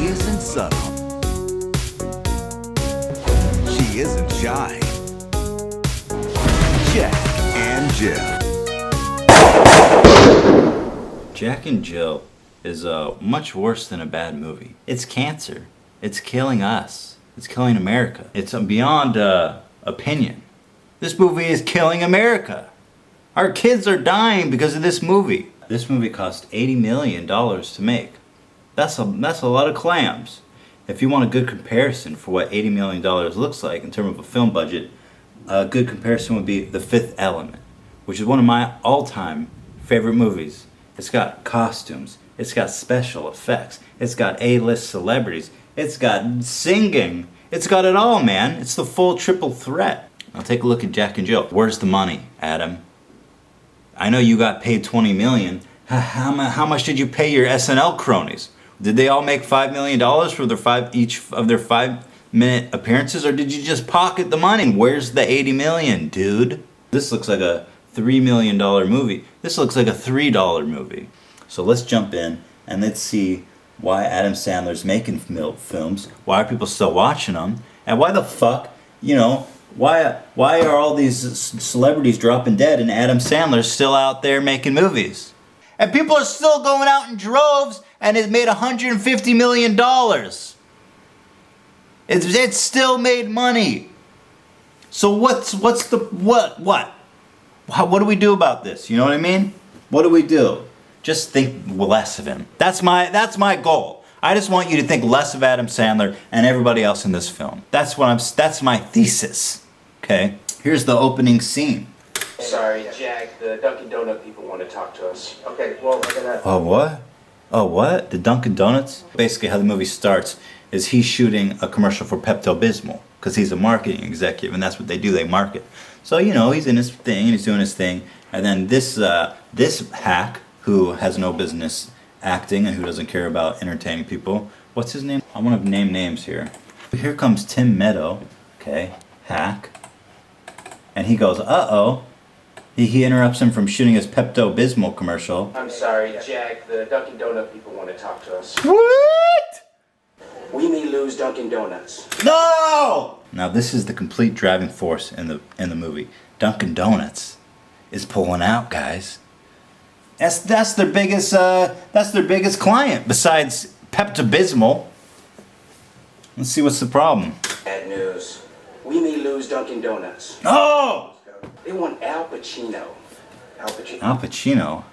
isn't subtle. She isn't shy. Jack and Jill. Jack and Jill is much worse than a bad movie. It's cancer. It's killing us. It's killing America. It's beyond opinion. This movie is killing America. Our kids are dying because of this movie. This movie cost $80 million to make. That's a lot of clams. If you want a good comparison for what $80 million looks like in terms of a film budget, a good comparison would be The Fifth Element, which is one of my all-time favorite movies. It's got costumes. It's got special effects. It's got A-list celebrities. It's got singing. It's got it all, man. It's the full triple threat. Now take a look at Jack and Jill. Where's the money, Adam? I know you got paid $20 million. How much did you pay your SNL cronies? Did they all make $5 million for each of their 5-minute appearances, or did you just pocket the money? Where's the $80 million, dude? This looks like a $3 million movie. This looks like a $3 movie. So let's jump in and let's see why Adam Sandler's making films. Why are people still watching them? And why the fuck, why are all these celebrities dropping dead and Adam Sandler's still out there making movies? And people are still going out in droves, and it made $150 million. It's still made money. So what do we do about this? You know what I mean? What do we do? Just think less of him. That's my goal. I just want you to think less of Adam Sandler and everybody else in this film. That's my thesis. Okay? Here's the opening scene. Sorry, Jack, the Dunkin' Donut people want to talk to us. Okay, well, we're gonna... Oh, what? Oh, what? The Dunkin' Donuts? Basically, how the movie starts is he's shooting a commercial for Pepto-Bismol, because he's a marketing executive, and that's what they do, they market. So, he's in his thing, and he's doing his thing, and then this hack, who has no business acting and who doesn't care about entertaining people, what's his name? I want to name names here. Here comes Tim Meadow, okay, hack, and he goes, uh-oh. He interrupts him from shooting his Pepto-Bismol commercial. I'm sorry, Jack, the Dunkin' Donut people want to talk to us. What? We may lose Dunkin' Donuts. No! Now this is the complete driving force in the movie. Dunkin' Donuts is pulling out, guys. That's their biggest client besides Pepto-Bismol. Let's see what's the problem. Bad news. We may lose Dunkin' Donuts. Oh! They want Al Pacino. Al Pacino. Al Pacino?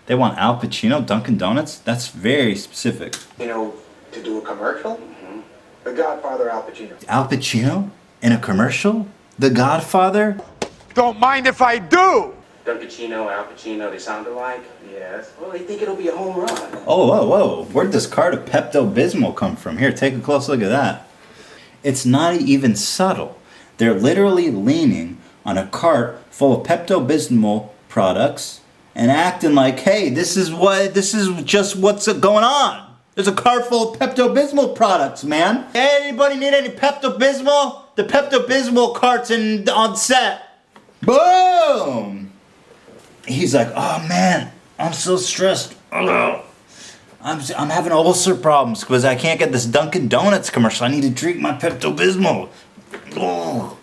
They want Al Pacino, Dunkin' Donuts? That's very specific. To do a commercial? Mm-hmm. The Godfather Al Pacino. Al Pacino? In a commercial? The Godfather? Don't mind if I do! Don Pacino, Al Pacino, they sound alike? Yes. Well, they think it'll be a home run. Oh, whoa. Where'd this card of Pepto-Bismol come from? Here, take a close look at that. It's not even subtle. They're literally leaning on a cart full of Pepto-Bismol products and acting like, hey, this is just what's going on. There's a cart full of Pepto-Bismol products, man. Hey, anybody need any Pepto-Bismol? The Pepto-Bismol cart's on set. Boom! He's like, oh man, I'm so stressed. Ugh. I'm having ulcer problems because I can't get this Dunkin' Donuts commercial. I need to drink my Pepto-Bismol. Ugh.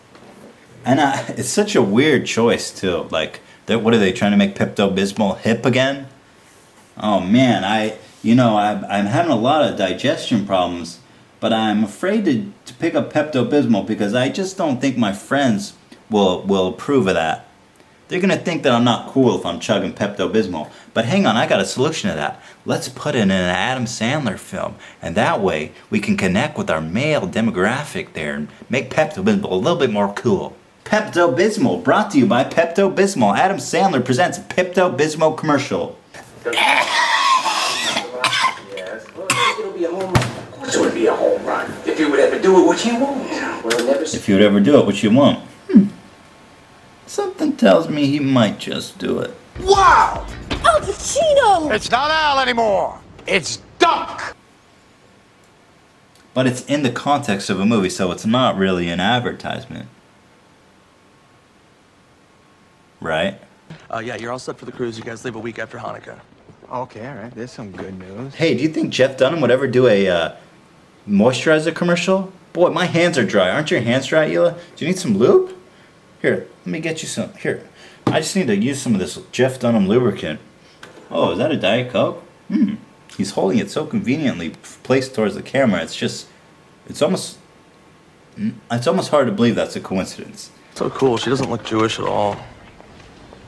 And it's such a weird choice too. Like, what are they trying to make Pepto-Bismol hip again? Oh man, I'm having a lot of digestion problems, but I'm afraid to pick up Pepto-Bismol because I just don't think my friends will approve of that. They're gonna think that I'm not cool if I'm chugging Pepto-Bismol. But hang on, I got a solution to that. Let's put it in an Adam Sandler film, and that way we can connect with our male demographic there and make Pepto-Bismol a little bit more cool. Pepto-Bismol, brought to you by Pepto-Bismol. Adam Sandler presents a Pepto-Bismol commercial. Yes. Well, it'll be a home run. Of course it would be a home run. If you would ever do it, what you want. We'll never... If you would ever do it, what you want. Something tells me he might just do it. Wow! Al Pacino! It's not Al anymore. It's Dunk! But it's in the context of a movie, so it's not really an advertisement. Right? Yeah, you're all set for the cruise. You guys leave a week after Hanukkah. Okay, all right. There's some good news. Hey, do you think Jeff Dunham would ever do a Moisturizer commercial? Boy, my hands are dry. Aren't your hands dry, Hila? Do you need some lube? Here, let me get you some. Here. I just need to use some of this Jeff Dunham lubricant. Oh, is that a Diet Coke? He's holding it so conveniently placed towards the camera. It's almost hard to believe that's a coincidence. So cool. She doesn't look Jewish at all.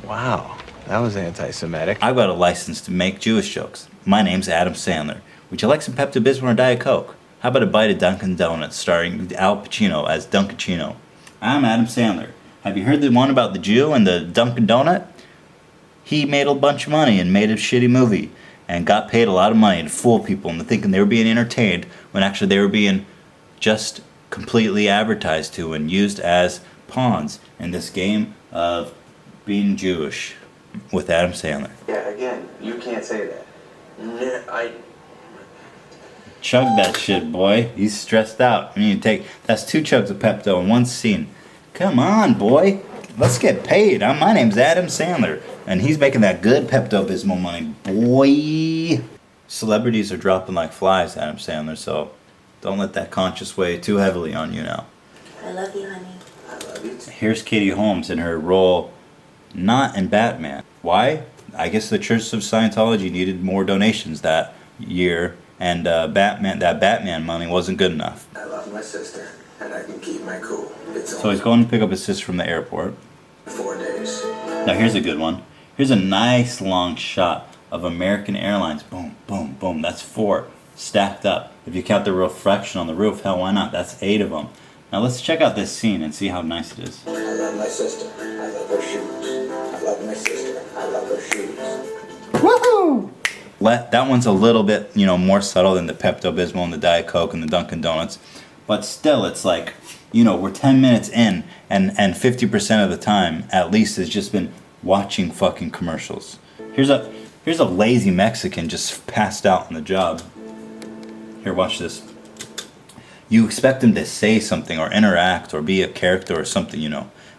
Wow, that was anti-Semitic. I've got a license to make Jewish jokes. My name's Adam Sandler. Would you like some Pepto-Bismol or Diet Coke? How about a bite of Dunkin' Donuts starring Al Pacino as Dunkin'? I'm Adam Sandler. Have you heard the one about the Jew and the Dunkin' Donut? He made a bunch of money and made a shitty movie and got paid a lot of money to fool people into thinking they were being entertained when actually they were being just completely advertised to and used as pawns in this game of being Jewish with Adam Sandler. Yeah, again, you can't say that. Chug that shit, boy. He's stressed out. I mean, that's 2 chugs of Pepto in one scene. Come on, boy. Let's get paid. My name's Adam Sandler, and he's making that good Pepto-Bismol money, boy. Celebrities are dropping like flies, Adam Sandler, so don't let that conscience weigh too heavily on you now. I love you, honey. I love you too. Here's Katie Holmes in her role not in Batman. Why? I guess the Church of Scientology needed more donations that year, and that Batman money wasn't good enough. I love my sister, and I can keep my cool. It's So he's going to pick up his sister from the airport. 4 days. Now here's a good one. Here's a nice long shot of American Airlines. Boom, boom, boom. That's 4 stacked up. If you count the reflection on the roof, hell, why not? That's 8 of them. Now let's check out this scene and see how nice it is. I love my sister. I love her shoes. I love my sister. I love her shoes. Woohoo! That one's a little bit, more subtle than the Pepto-Bismol and the Diet Coke and the Dunkin' Donuts. But still, it's like, we're 10 minutes in, and 50% of the time, at least, has just been watching fucking commercials. Here's a lazy Mexican just passed out on the job. Here, watch this. You expect him to say something or interact or be a character or something,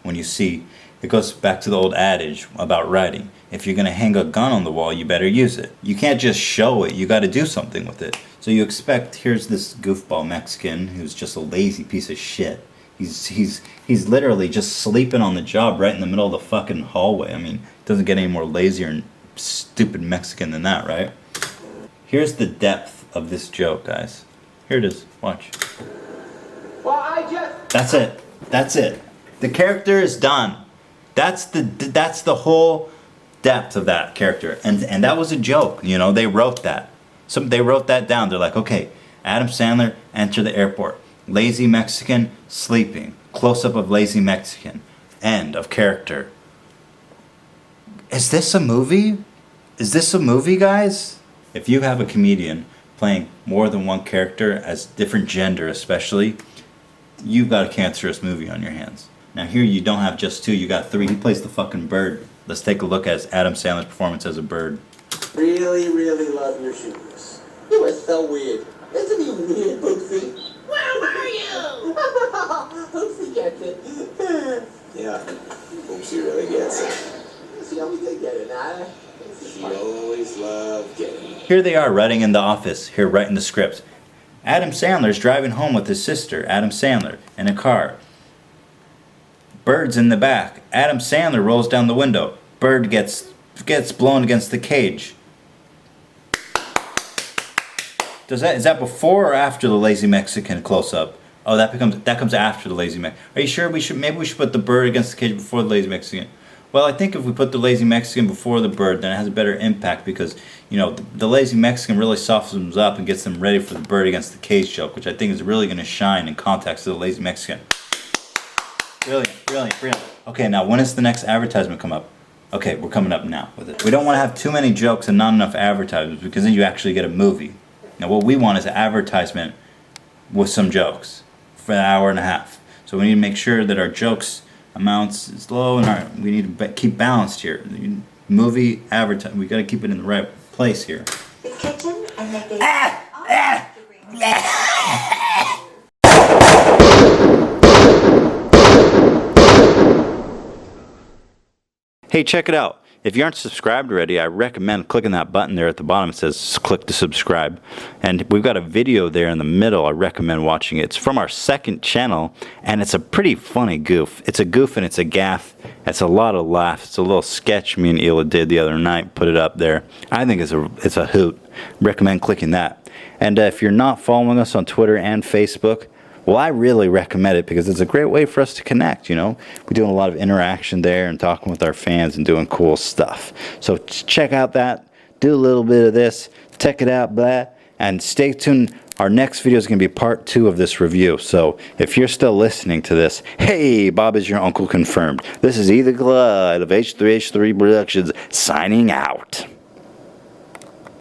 when you see. It goes back to the old adage about writing. If you're going to hang a gun on the wall, you better use it. You can't just show it. You got to do something with it. So you expect, here's this goofball Mexican who's just a lazy piece of shit. He's literally just sleeping on the job right in the middle of the fucking hallway. I mean, it doesn't get any more lazier and stupid Mexican than that, right? Here's the depth of this joke, guys. Here it is. Watch. Well, That's it. The character is done. That's the whole depth of that character. And that was a joke. They wrote that. They wrote that down. They're like, okay, Adam Sandler, enter the airport. Lazy Mexican, sleeping. Close-up of lazy Mexican. End of character. Is this a movie? Is this a movie, guys? If you have a comedian playing more than one character, as different gender especially, you've got a cancerous movie on your hands. Now here you don't have just 2, you got 3. He plays the fucking bird. Let's take a look at Adam Sandler's performance as a bird. really, really love your shoes. You are so weird. Isn't he weird, Poopsie? Where were you? Poopsie gets it. Yeah, Poopsie really gets it. She always did get it, huh? She always loved getting it. Here they are writing in the office, here writing the script. Adam Sandler's driving home with his sister, Adam Sandler, in a car. Bird's in the back. Adam Sandler rolls down the window. Bird gets blown against the cage. Is that before or after the lazy Mexican close-up? Oh, that comes after the lazy Mexican. Are you sure maybe we should put the bird against the cage before the lazy Mexican? Well, I think if we put the lazy Mexican before the bird, then it has a better impact because, the lazy Mexican really softens them up and gets them ready for the bird against the cage joke, which I think is really going to shine in context to the lazy Mexican. Brilliant. Okay, now when does the next advertisement come up? Okay, we're coming up now with it. We don't want to have too many jokes and not enough advertisements because then you actually get a movie. Now what we want is an advertisement with some jokes for an hour and a half. So we need to make sure that our jokes amounts is low and we need to keep balanced here. Movie advertising, we got to keep it in the right place here. The kitchen and the big. Hey, check it out. If you aren't subscribed already, I recommend clicking that button there at the bottom. It says click to subscribe. And we've got a video there in the middle. I recommend watching it. It's from our second channel, and it's a pretty funny goof. It's a goof and it's a gaff. It's a lot of laughs. It's a little sketch me and Hila did the other night. Put it up there. I think it's a hoot. Recommend clicking that. And if you're not following us on Twitter and Facebook, well, I really recommend it because it's a great way for us to connect, you know. We're doing a lot of interaction there and talking with our fans and doing cool stuff. So check out that, do a little bit of this, check it out, blah, and stay tuned. Our next video is going to be part 2 of this review. So if you're still listening to this, hey, Bob is your uncle confirmed. This is E the Glide of H3h3 Productions signing out.